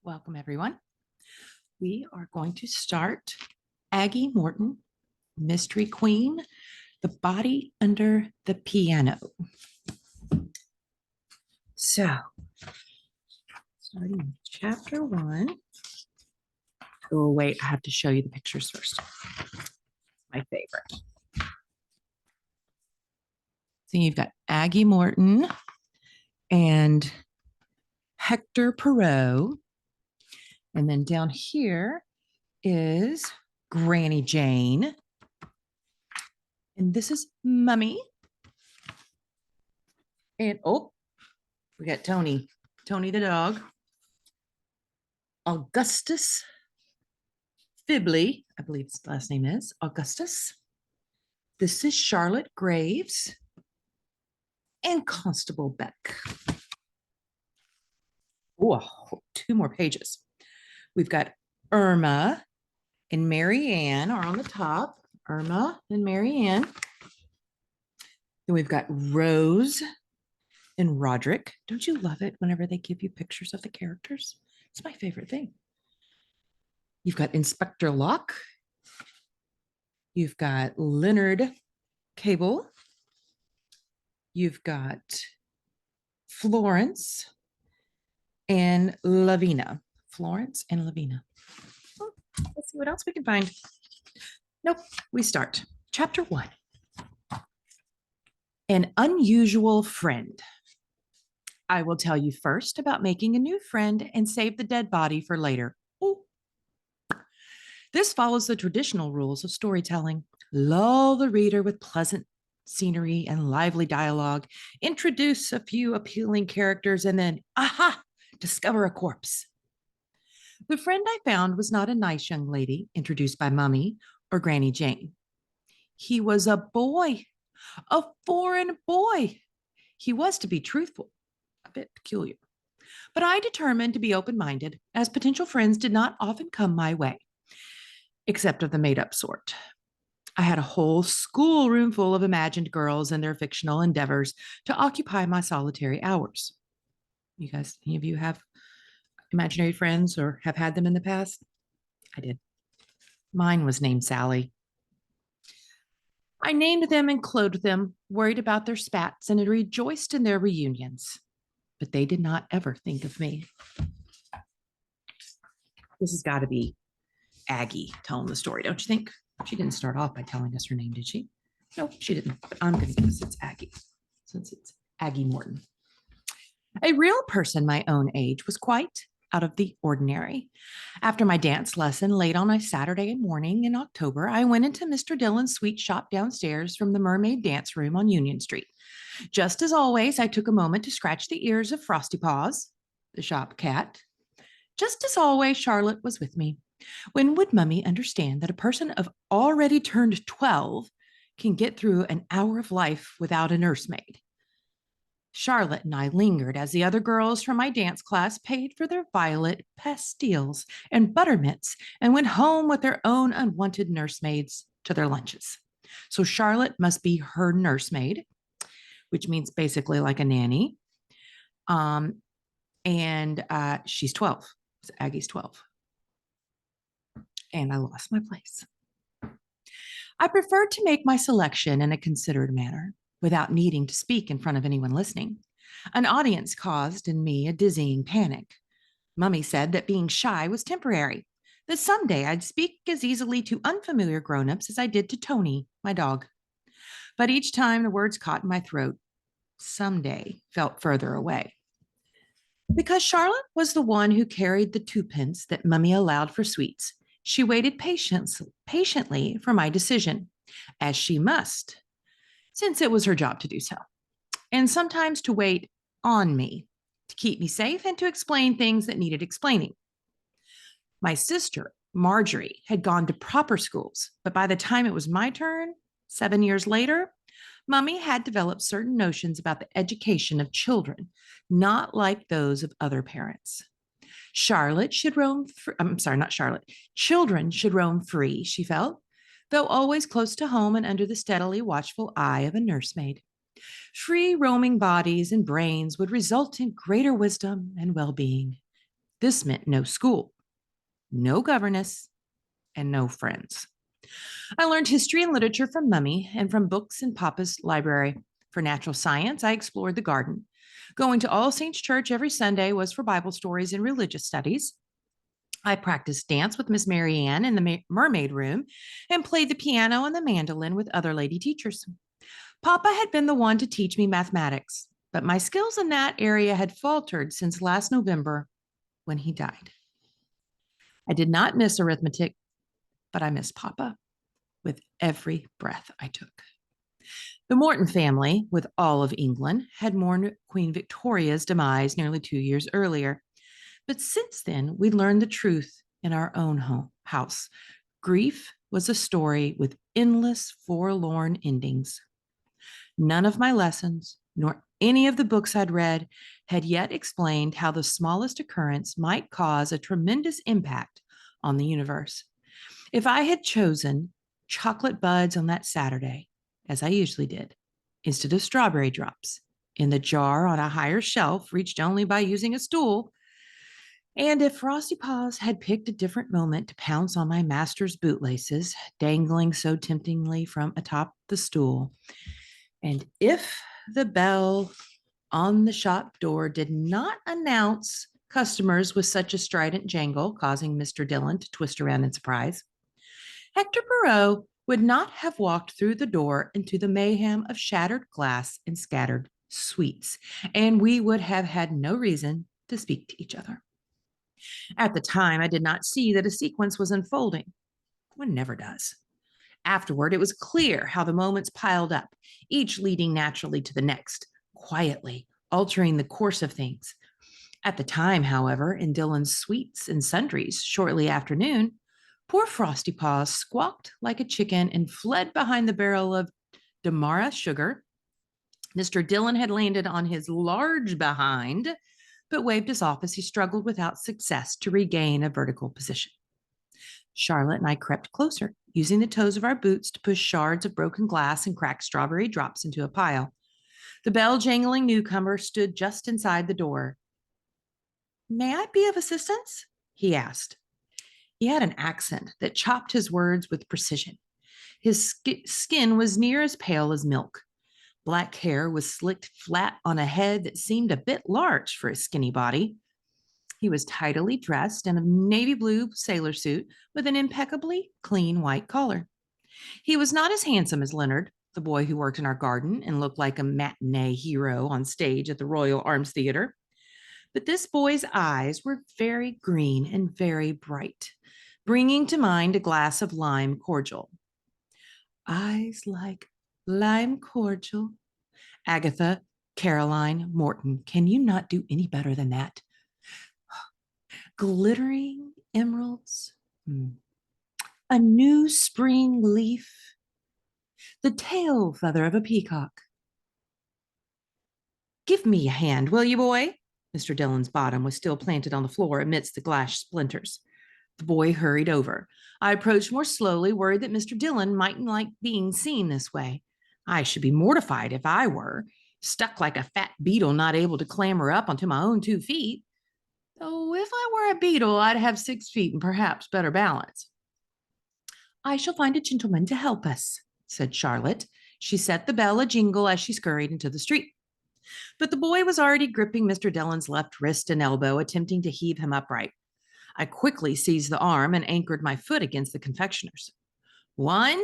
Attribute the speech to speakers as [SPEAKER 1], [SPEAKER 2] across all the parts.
[SPEAKER 1] Welcome, everyone. We are going to start Aggie Morton, Mystery Queen, The Body Under the Piano. So, starting with chapter 1. Oh, wait, I have to show you the pictures first. My favorite. So you've got Aggie Morton and Hector Perot. And then down here is Granny Jane. And this is Mummy. And we got Tony the dog. Augustus Fibley, I believe his last name is Augustus. This is Charlotte Graves and Constable Beck. Oh, 2 more pages. We've got Irma and Mary Ann are on the top. Irma and Mary Ann. Then we've got Rose and Roderick. Don't you love it whenever they give you pictures of the characters? It's my favorite thing. You've got Inspector Locke. You've got Leonard Cable. You've got Florence and Lavina. Florence and Lavina. Let's see what else we can find. Nope, we start. Chapter 1. An unusual friend. I will tell you first about making a new friend and save the dead body for later. Ooh. This follows the traditional rules of storytelling. Lull the reader with pleasant scenery and lively dialogue, introduce a few appealing characters, and then, aha, discover a corpse. The friend I found was not a nice young lady introduced by Mummy or Granny Jane. He was a boy, a foreign boy. He was, to be truthful, a bit peculiar. But I determined to be open-minded, as potential friends did not often come my way, except of the made-up sort. I had a whole schoolroom full of imagined girls and their fictional endeavors to occupy my solitary hours. You guys, any of you have imaginary friends or have had them in the past? I did. Mine was named Sally. I named them and clothed them, worried about their spats, and rejoiced in their reunions. But they did not ever think of me. This has got to be Aggie telling the story, don't you think? She didn't start off by telling us her name, did she? Nope, she didn't. But I'm going to guess it's Aggie, since it's Aggie Morton. A real person my own age was quite out of the ordinary. After my dance lesson late on a Saturday morning in October, I went into Mr. Dillon's sweet shop downstairs from the Mermaid Dance Room on Union Street. Just as always, I took a moment to scratch the ears of Frosty Paws, the shop cat. Just as always, Charlotte was with me. When would Mummy understand that a person of already turned 12 can get through an hour of life without a nursemaid? Charlotte and I lingered as the other girls from my dance class paid for their violet pastilles and buttermints and went home with their own unwanted nursemaids to their lunches. So Charlotte must be her nursemaid, which means basically like a nanny. And she's 12. So Aggie's 12. And I lost my place. I preferred to make my selection in a considered manner, without needing to speak in front of anyone listening. An audience caused in me a dizzying panic. Mummy said that being shy was temporary, that someday I'd speak as easily to unfamiliar grown-ups as I did to Tony, my dog. But each time the words caught in my throat, someday felt further away. Because Charlotte was the one who carried the 2 pence that Mummy allowed for sweets, she waited patiently for my decision, as she must, since it was her job to do so, and sometimes to wait on me, to keep me safe and to explain things that needed explaining. My sister, Marjorie, had gone to proper schools, but by the time it was my turn, 7 years later, Mummy had developed certain notions about the education of children, not like those of other parents. Charlotte should roam free. I'm sorry, not Charlotte. Children should roam free, she felt, though always close to home and under the steadily watchful eye of a nursemaid. Free roaming bodies and brains would result in greater wisdom and well-being. This meant no school, no governess, and no friends. I learned history and literature from Mummy and from books in Papa's library. For natural science, I explored the garden. Going to All Saints Church every Sunday was for Bible stories and religious studies. I practiced dance with Miss Mary Ann in the mermaid room and played the piano and the mandolin with other lady teachers. Papa had been the one to teach me mathematics, but my skills in that area had faltered since last November when he died. I did not miss arithmetic, but I missed Papa with every breath I took. The Morton family, with all of England, had mourned Queen Victoria's demise nearly 2 years earlier. But since then, we learned the truth in our own house. Grief was a story with endless, forlorn endings. None of my lessons, nor any of the books I'd read, had yet explained how the smallest occurrence might cause a tremendous impact on the universe. If I had chosen chocolate buds on that Saturday, as I usually did, instead of strawberry drops in the jar on a higher shelf reached only by using a stool, and if Frosty Paws had picked a different moment to pounce on my master's bootlaces, dangling so temptingly from atop the stool, and if the bell on the shop door did not announce customers with such a strident jangle, causing Mr. Dillon to twist around in surprise, Hector Perot would not have walked through the door into the mayhem of shattered glass and scattered sweets, and we would have had no reason to speak to each other. At the time, I did not see that a sequence was unfolding. One never does. Afterward, it was clear how the moments piled up, each leading naturally to the next, quietly altering the course of things. At the time, however, in Dillon's sweets and sundries shortly after noon, poor Frosty Paws squawked like a chicken and fled behind the barrel of Damara sugar. Mr. Dillon had landed on his large behind, but waved us off as he struggled without success to regain a vertical position. Charlotte and I crept closer, using the toes of our boots to push shards of broken glass and cracked strawberry drops into a pile. The bell-jangling newcomer stood just inside the door. "May I be of assistance?" he asked. He had an accent that chopped his words with precision. His skin was near as pale as milk. Black hair was slicked flat on a head that seemed a bit large for his skinny body. He was tidily dressed in a navy blue sailor suit with an impeccably clean white collar. He was not as handsome as Leonard, the boy who worked in our garden and looked like a matinee hero on stage at the Royal Arms Theater. But this boy's eyes were very green and very bright, bringing to mind a glass of lime cordial. Eyes like lime cordial. Agatha, Caroline, Morton, can you not do any better than that? Glittering emeralds, a new spring leaf, the tail feather of a peacock. Give me a hand, will you, boy? Mr. Dillon's bottom was still planted on the floor amidst the glass splinters. The boy hurried over. I approached more slowly, worried that Mr. Dillon mightn't like being seen this way. I should be mortified if I were, stuck like a fat beetle not able to clamber up onto my own 2 feet. Though if I were a beetle, I'd have 6 feet and perhaps better balance. "I shall find a gentleman to help us," said Charlotte. She set the bell a jingle as she scurried into the street. But the boy was already gripping Mr. Dillon's left wrist and elbow, attempting to heave him upright. I quickly seized the arm and anchored my foot against the confectioner's. 1,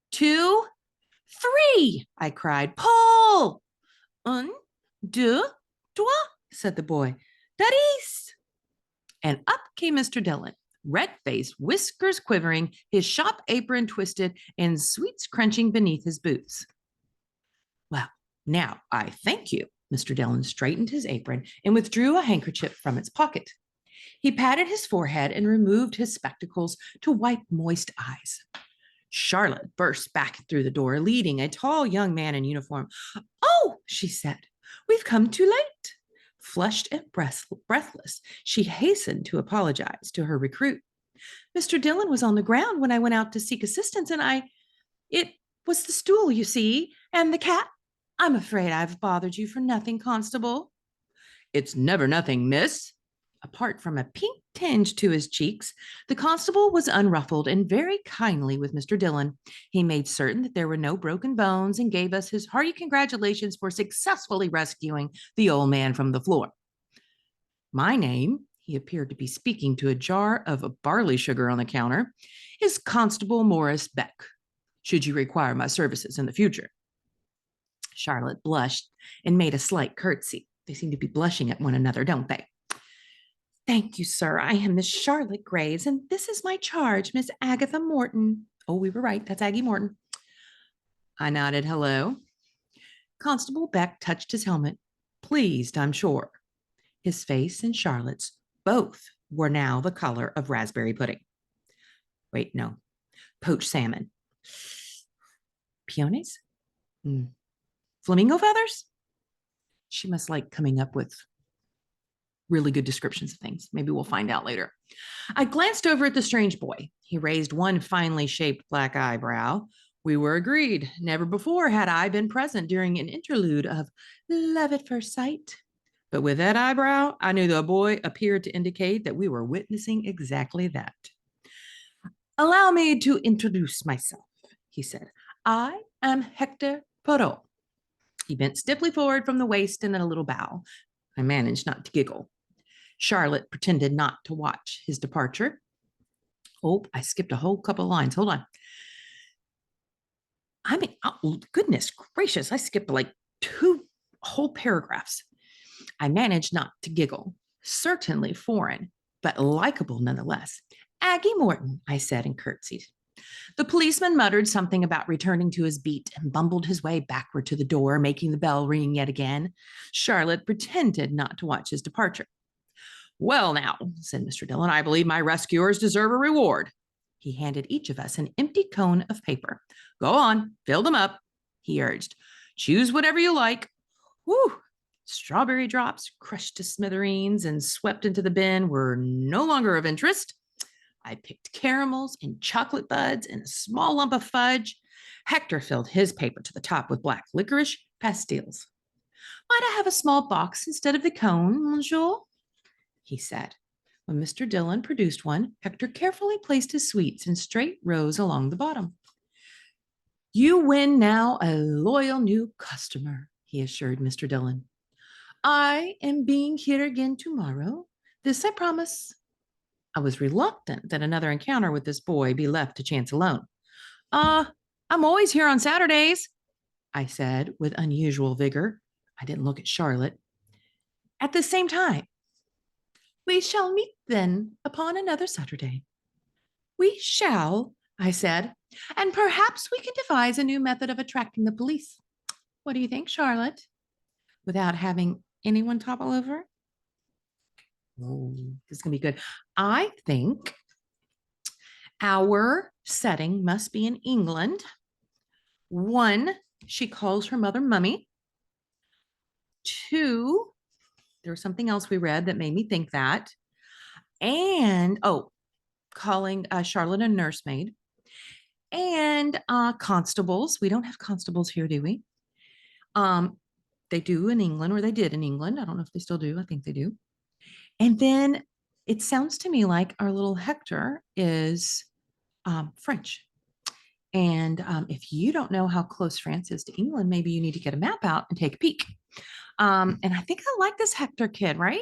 [SPEAKER 1] 2, 3, I cried. "Pull!" "Un, deux, trois," said the boy. "Daris!" And up came Mr. Dillon, red-faced, whiskers quivering, his shop apron twisted, and sweets crunching beneath his boots. "Well, now I thank you." Mr. Dillon straightened his apron and withdrew a handkerchief from its pocket. He patted his forehead and removed his spectacles to wipe moist eyes. Charlotte burst back through the door, leading a tall young man in uniform. "Oh," she said, "we've come too late." Flushed and breathless, she hastened to apologize to her recruit. "Mr. Dillon was on the ground when I went out to seek assistance, and it was the stool, you see, and the cat. I'm afraid I've bothered you for nothing, Constable." "It's never nothing, miss," Apart from a pink tinge to his cheeks, the constable was unruffled and very kindly with Mr. Dillon. He made certain that there were no broken bones and gave us his hearty congratulations for successfully rescuing the old man from the floor. My name, he appeared to be speaking to a jar of barley sugar on the counter, is Constable Morris Beck, should you require my services in the future. Charlotte blushed and made a slight curtsy. They seem to be blushing at one another, don't they? Thank you, sir. I am Miss Charlotte Graves, and this is my charge, Miss Agatha Morton. Oh, we were right. That's Aggie Morton. I nodded hello. Constable Beck touched his helmet, pleased, I'm sure. His face and Charlotte's both were now the color of raspberry pudding. Wait, no, poached salmon. Peonies? Flamingo feathers? She must like coming up with really good descriptions of things. Maybe we'll find out later. I glanced over at the strange boy. He raised one finely shaped black eyebrow. We were agreed. Never before had I been present during an interlude of love at first sight. But with that eyebrow, I knew the boy appeared to indicate that we were witnessing exactly that. Allow me to introduce myself, he said. I am Hector Poirot. He bent stiffly forward from the waist in a little bow. I managed not to giggle. Charlotte pretended not to watch his departure. Oh, I skipped a whole couple of lines. Hold on. I mean, oh, goodness gracious, I skipped like 2 whole paragraphs. I managed not to giggle. Certainly foreign, but likable nonetheless. Aggie Morton, I said and curtsied. The policeman muttered something about returning to his beat and bumbled his way backward to the door, making the bell ring yet again. Charlotte pretended not to watch his departure. Well, now, said Mr. Dillon, I believe my rescuers deserve a reward. He handed each of us an empty cone of paper. Go on, fill them up, he urged. Choose whatever you like. Whew! Strawberry drops, crushed to smithereens and swept into the bin, were no longer of interest. I picked caramels and chocolate buds and a small lump of fudge. Hector filled his paper to the top with black licorice pastilles. Might I have a small box instead of the cone, monsieur? He said. When Mr. Dillon produced one, Hector carefully placed his sweets in straight rows along the bottom. You win now a loyal new customer, he assured Mr. Dillon. I am being here again tomorrow. This I promise. I was reluctant that another encounter with this boy be left to chance alone. I'm always here on Saturdays, I said with unusual vigor. I didn't look at Charlotte. At the same time. We shall meet then upon another Saturday. We shall, I said, and perhaps we can devise a new method of attracting the police. What do you think, Charlotte? Without having anyone topple over? Oh, this is going to be good. I think our setting must be in England. 1, she calls her mother Mummy. 2, there was something else we read that made me think that. And, calling Charlotte a nursemaid. And constables. We don't have constables here, do we? They do in England, or they did in England. I don't know if they still do. I think they do. And then it sounds to me like our little Hector is French. And if you don't know how close France is to England, maybe you need to get a map out and take a peek. And I think I like this Hector kid, right?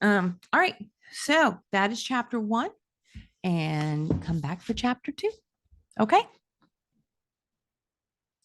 [SPEAKER 1] All right. So that is chapter 1. And come back for chapter 2. Okay.